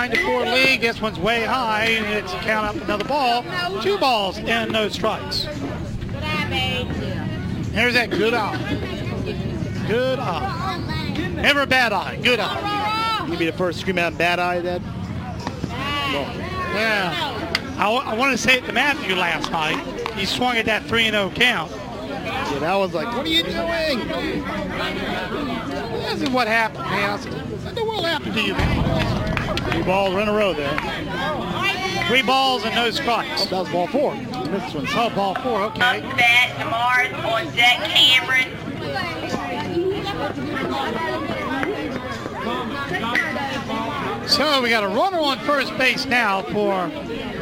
9-4 lead. This one's way high. It's count up another ball. 2 balls and no strikes. There's that good eye. Good eye. Never a bad eye. Good eye. You be the first to scream out bad eye, Dad? Yeah. I want to say it to Matthew last night. He swung at that 3-0 count. Yeah, that was like, what are you doing? This is what happened, man. I said, what the world happened to you, man? 3 balls in a row there. 3 balls and no strikes. Oh, that was ball 4. You missed this one. Oh, ball 4, okay. Bat Mars on Jack Cameron. So we got a runner on first base now for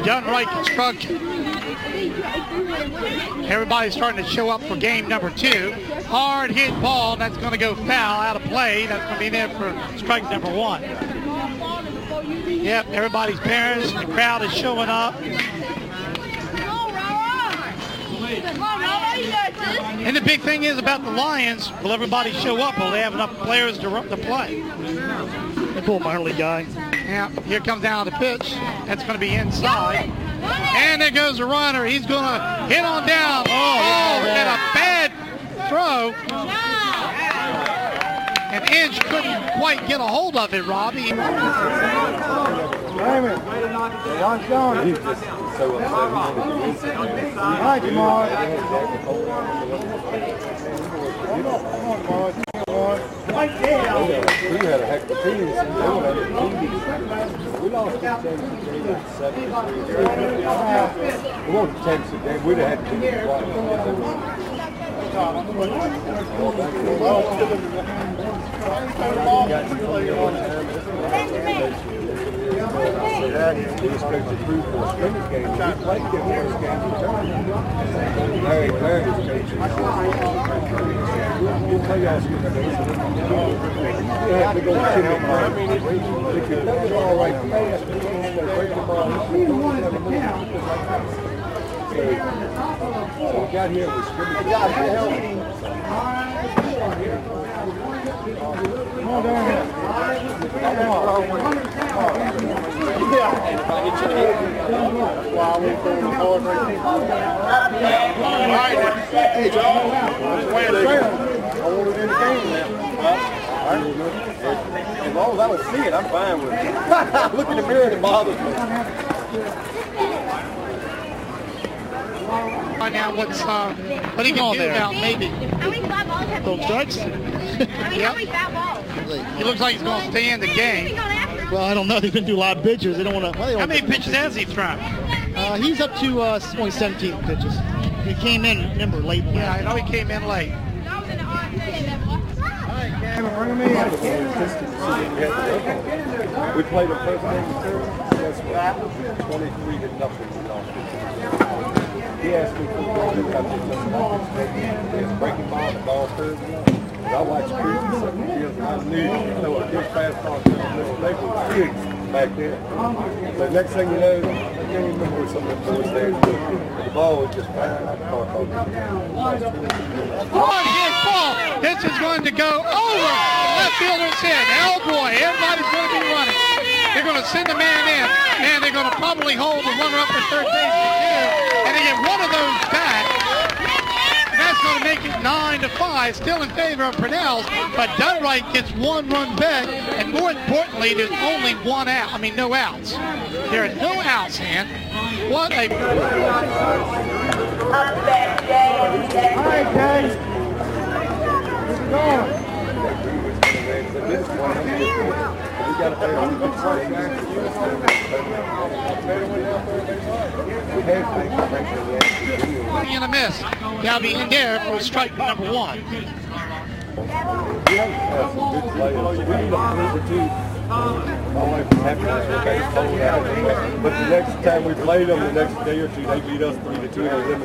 Dunn Construction. Everybody's starting to show up for game number 2. Hard hit ball, that's going to go foul, out of play. That's going to be there for strike number 1. Yep, everybody's parents and the crowd is showing up. And the big thing is about the Lions, will everybody show up? Will they have enough players to play? They pulled my early guy. Yeah, here comes down the pitch. That's going to be inside. And there goes the runner. He's going to hit on down. Oh, and a bad throw. And Inch couldn't quite get a hold of it, Robbie. We had a heck of a team. We lost 10 7. We won 10 game. We'd have had to be got here with scrimmage. Come on down here. Hey, Joe. I want it in the game now. As long as I don't see it, I'm fine with it. Look in the mirror and it bothers me. Find out what he can do about maybe. How many fat balls have Those strikes? how many fat balls? He looks like he's going to stay in the game. Well, I don't know. They've been through a lot of pitches. They don't want to. How many pitches has he thrown? He's up to only 17 pitches. He came in, remember, late. Yeah, I know he came in late. We played the first game of 23 to nothing. He asked me for the breaking ball, the ball curve. I watched Cruise and I knew, a good fastball to the middle. They were big back then. But next thing you know, I can't remember what some of the boys there. The ball was just flying out the park. Hard hit ball. This is going to go over left fielder's head. Oh boy, everybody's going to be running. They're going to send the man in, and they're going to probably hold the runner up at third base for 2, and they get one of those back. And that's going to make it 9-5, still in favor of Pannells, but Dunn gets 1 run back, and more importantly, there's only 1 out. I mean, no outs. There are no outs, man. What a... All right, guys. Where's it going? We got to pay in a miss. That'll be in there for strike number 1. We have some good players. We need a number 2. My wife was happy with their but the next time we played them, the next day or 2, they beat us 3-2 and eliminated.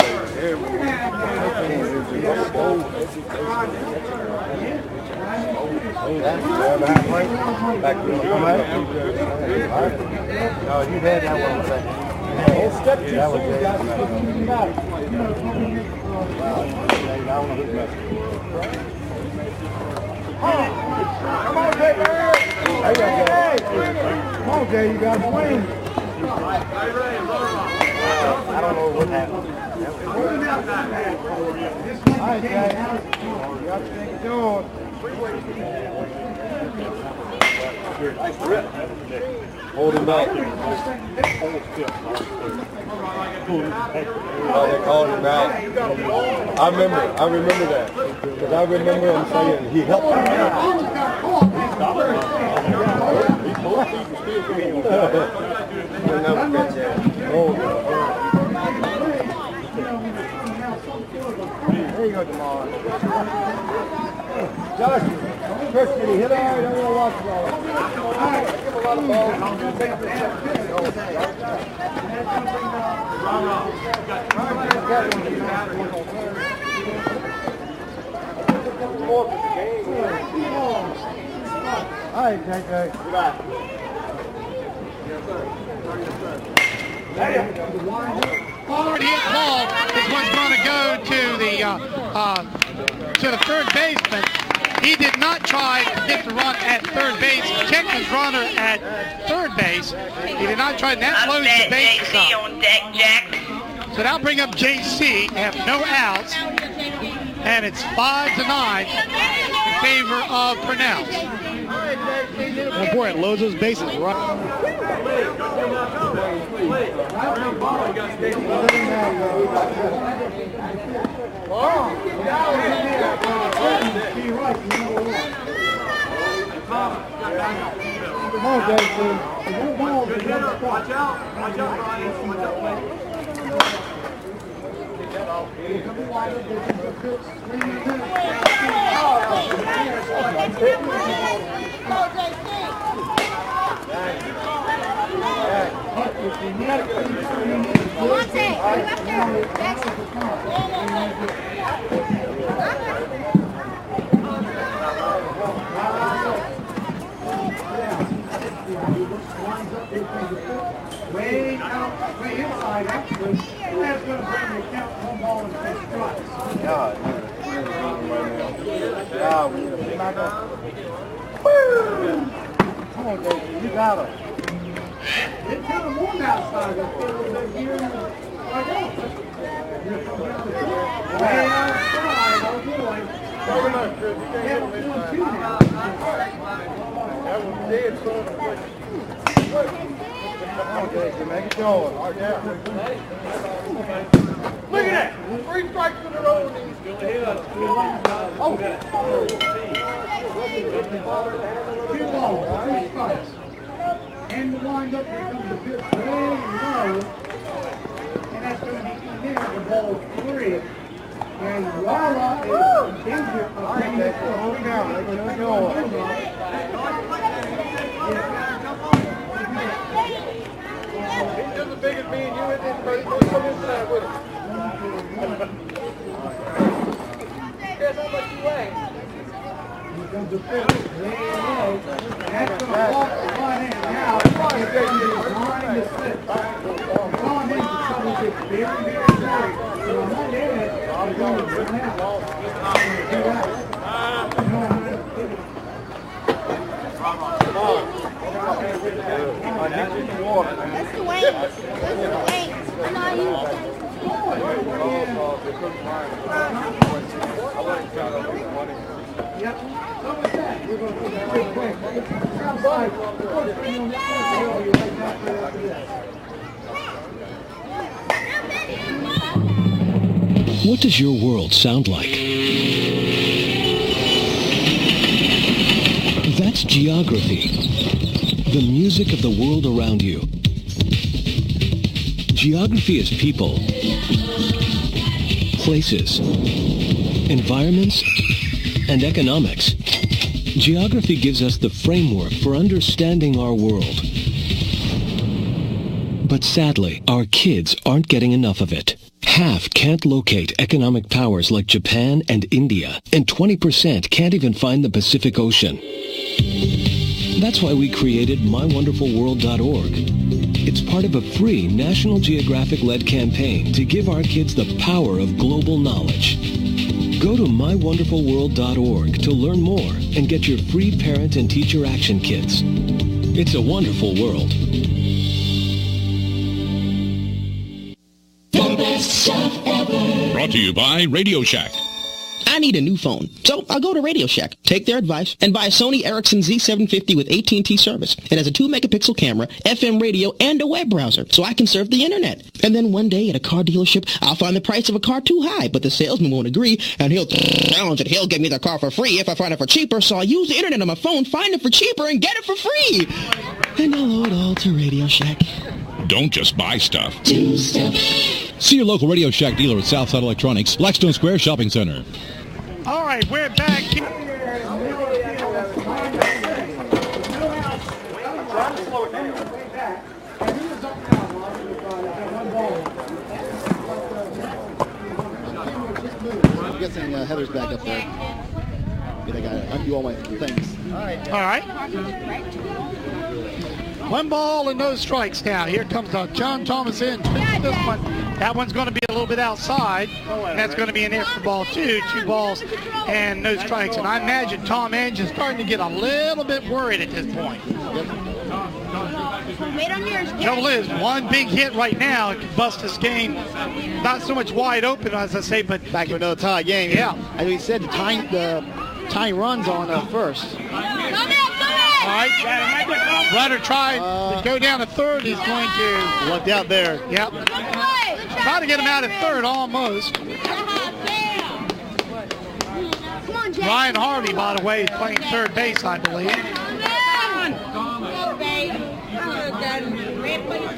Back when you had that one second. Step 2, that was Come on, Taylor! Come on, Jay, you got to swing. I don't know what happened. All right, Jay. You got to think it's yours. Hold him back. Oh, they called him out. I remember that. Because I remember him saying he helped him out. There you go, Jamal. Josh, Chris, did he hit all right? I'm going to watch the ball. All right, give him a lot of balls. All right, JJ. Goodbye. Forward hit ball is what's going to go to the third baseman. He did not try to get the run at third base. He checked his runner at third base. He did not try, and that blows the bases up. on deck, Jack. So that'll bring up JC. They have no outs, and it's 5-9 in favor of Pannells. Oh boy, it loads those bases right. Come on, Jason. Watch out, Way inside, actually. That's going to bring the count home ball and take strikes. Come on, Jason, you got him. It's kind of warm outside. Way outside, oh boy. That was dead, son. Okay, make it yours. Yeah. Look at that! 3 strikes in a row. Oh! 2 balls, 3 strikes. And the wind up here comes the pitch very low. And that's going to be near the ball 3. And Rara is in danger of bringing it full count. Make it yours. He's just as big as me and you, and everybody goes come inside with him. Guess how much you weigh? Here comes the pitch. That's going to walk the line in. Now, it's going to be behind the sit. John Hayes is going to get very, very tight. So on that end, I'm going to run out. That's the way. That's the way. I know you. Yep. So with that, we're going to put that real quick. Outside. What does your world sound like? That's geography. The music of the world around you. Geography is people, places, environments, and economics. Geography gives us the framework for understanding our world. But sadly, our kids aren't getting enough of it. Half can't locate economic powers like Japan and India, and 20% can't even find the Pacific Ocean. That's why we created MyWonderfulWorld.org. It's part of a free National Geographic-led campaign to give our kids the power of global knowledge. Go to mywonderfulworld.org to learn more and get your free parent and teacher action kits. It's a wonderful world. The best stuff ever. Brought to you by Radio Shack. I need a new phone, so I'll go to Radio Shack, take their advice, and buy a Sony Ericsson Z750 with AT&T service. It has a 2-megapixel camera, FM radio, and a web browser, so I can surf the internet. And then one day at a car dealership, I'll find the price of a car too high, but the salesman won't agree, and he'll challenge it. He'll give me the car for free if I find it for cheaper, so I'll use the internet on my phone, find it for cheaper, and get it for free. And I'll owe it all to Radio Shack. Don't just buy stuff. Do stuff. See your local Radio Shack dealer at Southside Electronics, Blackstone Square Shopping Center. All right, we're back. I'm guessing Heather's back up there. Yeah, I gotta undo all my things. All right. One ball and no strikes now. Here comes John Thomas in. This one. That one's going to be a little bit outside. And that's going to be an extra ball, too. 2 balls and no strikes. And I imagine Tom Ange is starting to get a little bit worried at this point. Trouble is, one big hit right now could bust this game. Not so much wide open, as I say, but back to another tie game. Yeah. As we said, the tying runs on first. All right. Runner tried to go down to third. He's going to... Lucked out there. Yep. Try to get him out at third, almost. Ryan Harvey, by the way, is playing third base, I believe.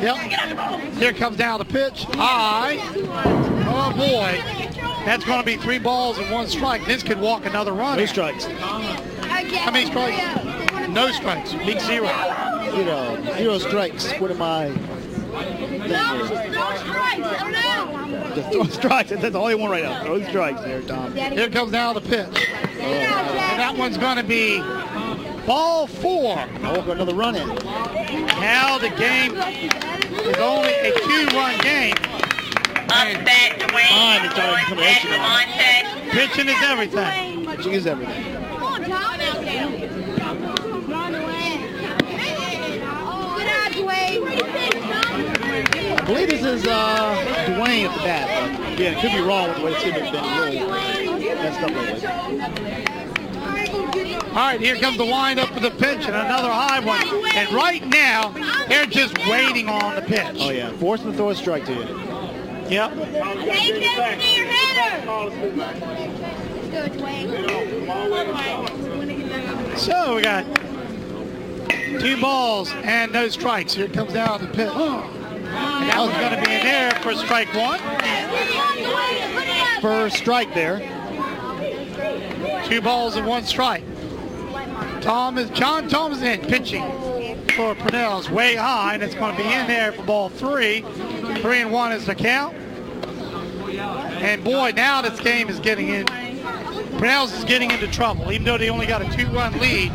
Yep. Here comes down the pitch. High. Oh, boy. That's going to be 3 balls and 1 strike. This could walk another run. No strikes. How many strikes? No strikes. Big 0. 0 strikes. What am I? Just throw strikes. That's the only one right now. Throw strikes there, Tom. Here comes down the pitch. And that one's going to be ball 4. Another run in. Now the game is only a 2-run game. Upset, Dwayne. Pitching is everything. Pitching is everything. Come on, Tom. Run away. Good eye, Dwayne. I believe this is Dwayne at the bat. Again, it could be wrong with the way it's been a little messed up lately. All right, here comes the windup for the pitch and another high one. And right now, they're just waiting on the pitch. Oh, yeah. Forcing to throw a strike to you. Yep. So we got 2 balls and no strikes. Here comes down the pitch. And that one's going to be in there for strike 1. First strike there. 2 balls and 1 strike. John Thomas in pitching for Pannells, way high, and it's going to be in there for ball 3. 3-1 is the count. And boy, now this game is getting in. Pannells is getting into trouble, even though they only got a 2-run lead.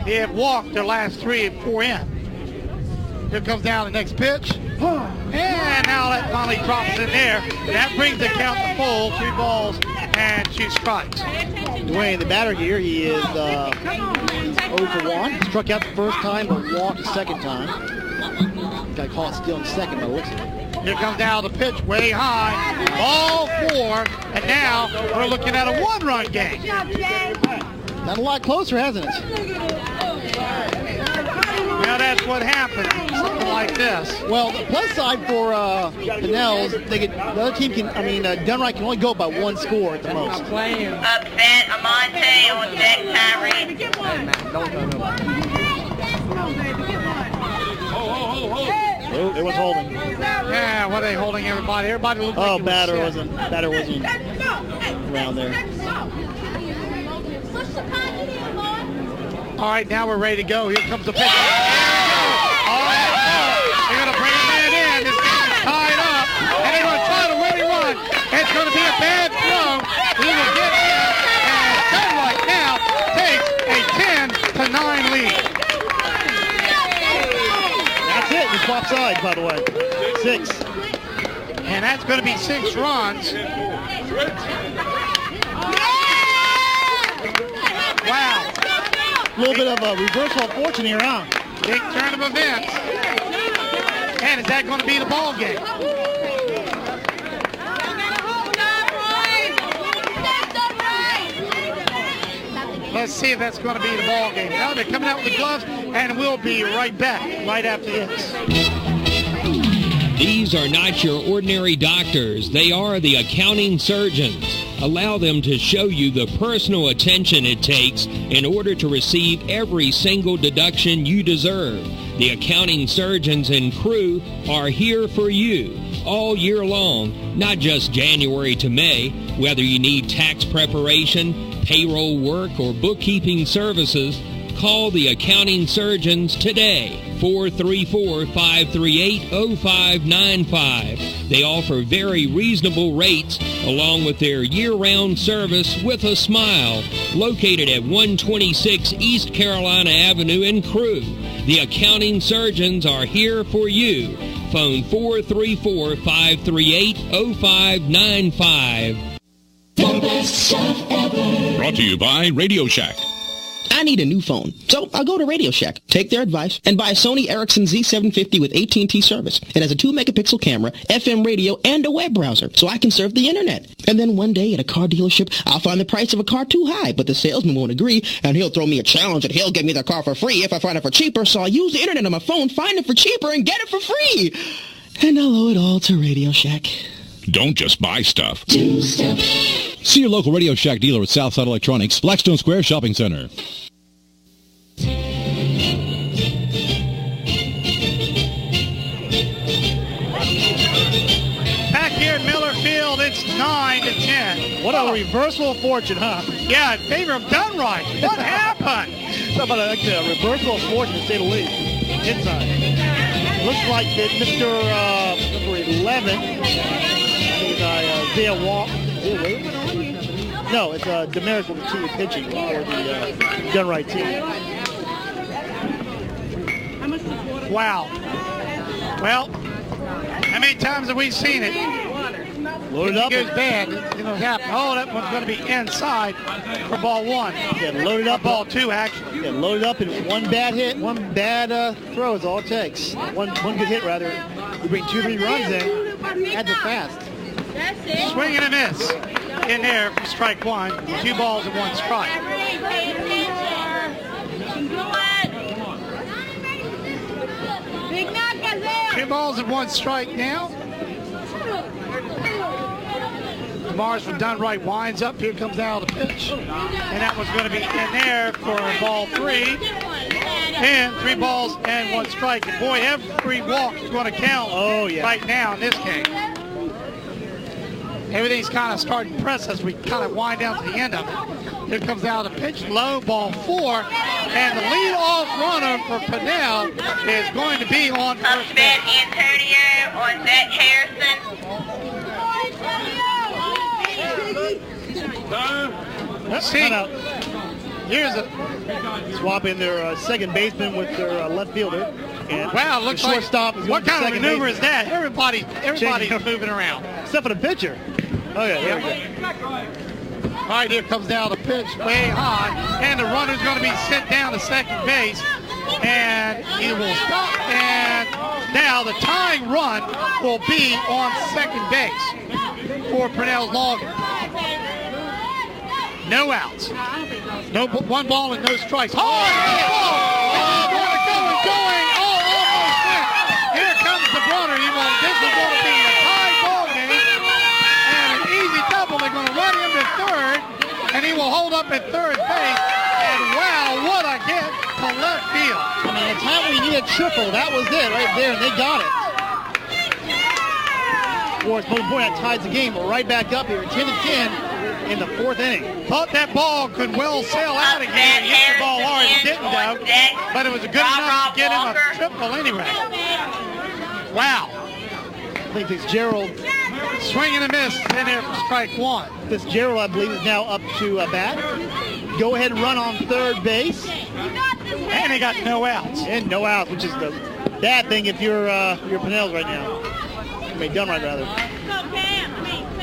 They have walked their last 3 and 4 in. Here comes down the next pitch. And now that finally drops in there. That brings the count to full. 2 balls and 2 strikes. Dwayne, the batter here, he is 0 for 1. Struck out the first time, but walked the second time. Got caught stealing second by the looks of it. Here comes down the pitch, way high. Ball 4, and now we're looking at a 1-run game. Not a lot closer, hasn't it? Now that's what happens, something like this. Well, the plus side for Pannells, the other team can, Dunn can only go by 1 score at the most. Upset, Amante on deck, Tyree. Oh, it was holding. Yeah, what are they holding everybody? Everybody looked like batter wasn't around there. All right, now we're ready to go. Here comes the pitch. All right, they're going to bring a man in. This game is tied up, and they're going to try to really run. It's going to be a bad throw. He will get in, and Dunn right now takes a 10-9 lead. That's it. Just offside, by the way. 6. And that's going to be 6 runs. Wow. A little bit of a reversal of fortune here, huh? Big turn of events. And is that going to be the ball game? Let's see if that's going to be the ball game. Now they're coming out with the gloves, and we'll be right back right after this. These are not your ordinary doctors. They are the accounting surgeons. Allow them to show you the personal attention it takes in order to receive every single deduction you deserve. The accounting surgeons and crew are here for you all year long, not just January to May. Whether you need tax preparation, payroll work, or bookkeeping services, call the accounting surgeons today. 434-538-0595. They offer very reasonable rates along with their year-round service with a smile. Located at 126 East Carolina Avenue in Crewe. The accounting surgeons are here for you. Phone 434-538-0595. The best stuff ever. Brought to you by Radio Shack. I need a new phone, so I'll go to Radio Shack, take their advice, and buy a Sony Ericsson Z750 with AT&T service. It has a 2-megapixel camera, FM radio, and a web browser, so I can surf the internet. And then one day at a car dealership, I'll find the price of a car too high, but the salesman won't agree, and he'll throw me a challenge and he'll give me the car for free if I find it for cheaper, so I'll use the internet on my phone, find it for cheaper, and get it for free. And I'll owe it all to Radio Shack. Don't just buy stuff. Do stuff. See your local Radio Shack dealer at Southside Electronics, Blackstone Square Shopping Center. Back here at Miller Field, it's 9-10. What a reversal of fortune, huh? Yeah, in favor of Dunn. What happened? How about a reversal of fortune, to say the least. Inside. Looks like that Mr. Number 11, Isaiah Wall. No, it's Damaris will continue pitching for the Dunn team. Wow. Well, how many times have we seen it? Loaded up. It goes bad. You know, happen. Oh, that one's going to be inside for ball one. Yeah, loaded up. Ball two, actually. Yeah, loaded up, and one bad hit, one bad throw is all it takes. One good hit, rather. You bring 2-3 runs in. That's it fast. Swing and a miss in there for strike one. 2 balls and 1 strike. 2 balls and 1 strike now. Mars from Dunn winds up. Here comes out the pitch. And that was going to be in there for ball 3. And 3 balls and 1 strike. And boy, every walk is going to count right now in this game. Everything's kind of starting to press as we kind of wind down to the end of it. Here comes out a pitch, low, ball 4. And the leadoff runner for Pannell is going to be on first base. Antonio on Zach Harrison. See, here's a swap in their second baseman with their left fielder. And wow, looks like shortstop is what kind of maneuver baseman. is that? Everybody's moving around. Except for the pitcher. Okay, there we go. All right, here comes down the pitch way high, and the runner's going to be sent down to second base, and he will stop. And now the tying run will be on second base for Pannell's Logan. No outs. No 1 ball and no strikes. Oh, going. Oh, almost there. Here comes the runner. This is going to be a tie ball game. And an easy double. They're going to run him to third. And he will hold up at third base. And wow, what a hit to left field. I mean, at the time we needed a triple. That was it right there, and they got it. Boy, that ties the game. We're right back up here, 10-10. In the 4th inning. Thought that ball could well sail out again. He hit the ball hard. It didn't, though. But it was good enough to get him a triple anyway. Wow. I think Fitzgerald swing and a miss in there for strike 1. Fitzgerald, I believe, is now up to bat. Go ahead and run on third base. And he got no outs. And no outs, which is the bad thing if you're Pannells right now. I mean, Dunn rather.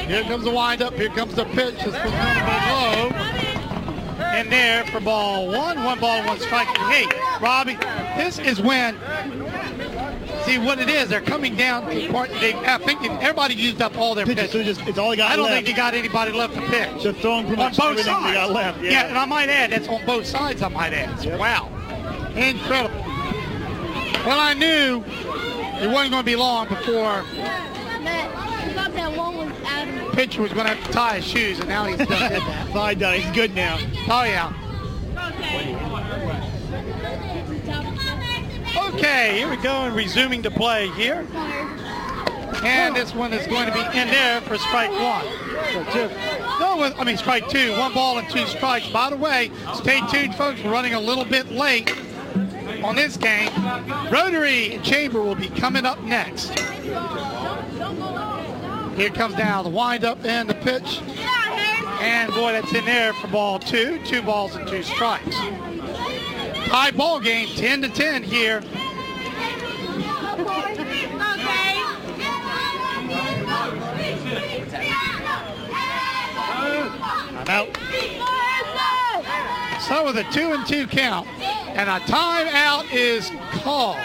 Here comes the windup. Here comes the pitch. This one's going to be low. in there for ball one. 1 ball, 1 strike. Hey, Robbie, this is when, see what it is, they're coming down to the part, I think everybody used up all their pitches. So it's all they got I don't left. think they got anybody left to pitch. They're throwing pretty much on both everything sides. they got left. Yeah, and I might add, that's on both sides, I might add. Yep. Wow. Incredible. Well, I knew it wasn't going to be long before the pitcher was going to have to tie his shoes, and now he's done that. Fine, done. He's good now. Oh, yeah. Okay, here we go, and resuming to play here. And this one is going to be in there for strike 1. Strike 2. 1 ball and 2 strikes. By the way, stay tuned, folks. We're running a little bit late on this game. Rotary and Chamber will be coming up next. Here comes now the windup and the pitch. And boy, that's in there for ball 2. 2 balls and 2 strikes. High ball game, 10-10 here. I'm out. So with a 2-2 count, and a timeout is called.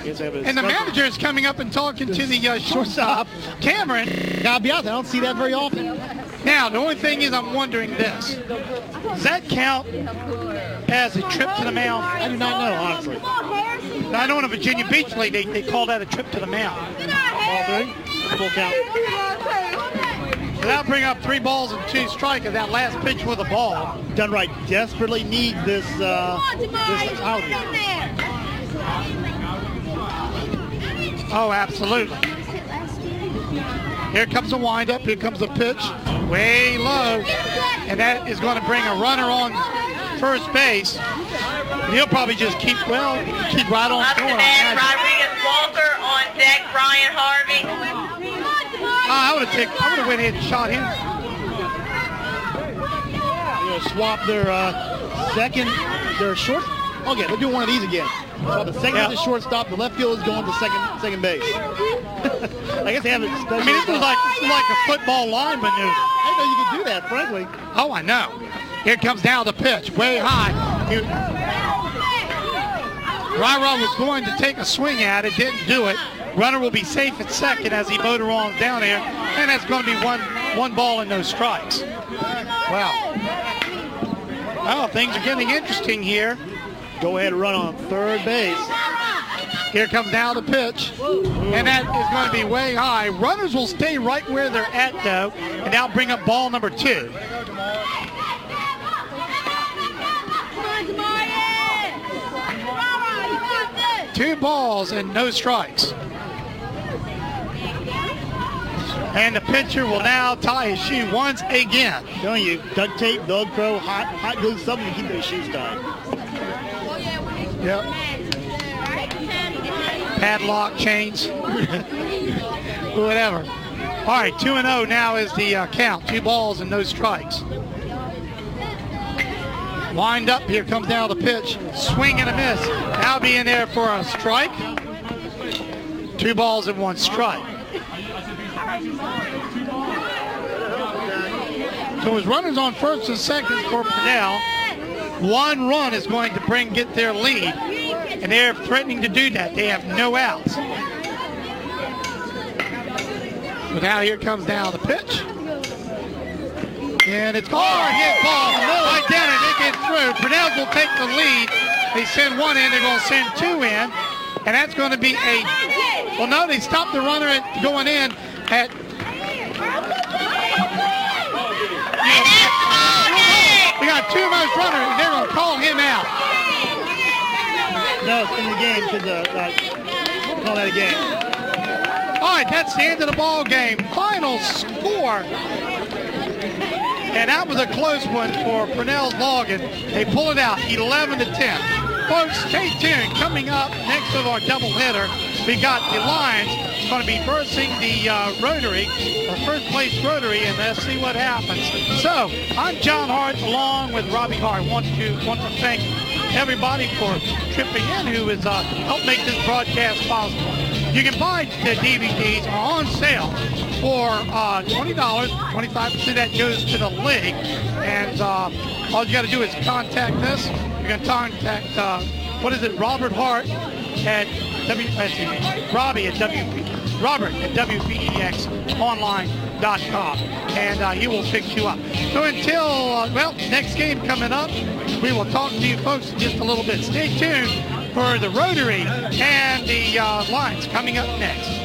And the manager is coming up and talking to the shortstop, Cameron. Gotta be out there. I don't see that very often. Now, the only thing is I'm wondering this. Does that count as a trip to the mound? I do not know, honestly. Now, I know in the Virginia Beach League, they call that a trip to the mound. Ball 3, full count. So that'll bring up 3 balls and 2 strikes of that last pitch with a ball. Done right. Desperately needs this out here. Oh, absolutely. Here comes a windup. Here comes a pitch. Way low. And that is going to bring a runner on first base. He'll probably just keep right on Up to scoring. bat, Rodriguez Walker on deck, Brian Harvey. I would have went ahead and shot him. They're going to swap their their short. Okay, they're doing one of these again. So the second is the shortstop, the left field is going to second base. I guess they have it. This is like a football line maneuver. I didn't know you could do that, frankly. Oh, I know. Here comes now the pitch, way high. Ryra was going to take a swing at it, didn't do it. Runner will be safe at second as he motor on down there, and that's going to be one ball and no strikes. Wow. Well, things are getting interesting here. Go ahead and run on third base. Here comes now the pitch, and that is going to be way high. Runners will stay right where they're at, though, and now bring up ball number 2. Two balls and no strikes. And the pitcher will now tie his shoe once again. Telling you, duct tape, Velcro, hot glue, something to keep those shoes tied. Yep. Padlock, chains, whatever. All right, 2-0 now is the count. 2 balls and no strikes. Wind up, here comes now the pitch. Swing and a miss. Now be in there for a strike. 2 balls and 1 strike. So as runners on first and second for Pannell, 1 run is going to get their lead, and they're threatening to do that. They have no outs. So now here comes now the pitch. And it's hard hit ball. Right down and they get through. Pannells will take the lead. They send 1 in, they're going to send 2 in. And that's going to be they stopped the runner at going in at we got 2 most runners, and they're going to call him out. No, it's in the game because call that a game. All right, that's the end of the ball game. Final score. And that was a close one for Pannells Logan. They pull it out 11-10. Folks, stay tuned. Coming up next of our doubleheader, we got the Lions going to be versing the Rotary, the first place Rotary, and let's see what happens. So, I'm John Hart along with Robbie Hart. Want to thank everybody for tripping in who has helped make this broadcast possible. You can buy the DVDs on sale for $20. 25% of that goes to the league. And all you got to do is contact us. You're going to contact, Robert Hart at Robert at WPEXonline.com, and he will fix you up. So until, next game coming up, we will talk to you folks in just a little bit. Stay tuned for the Rotary and the Lions coming up next.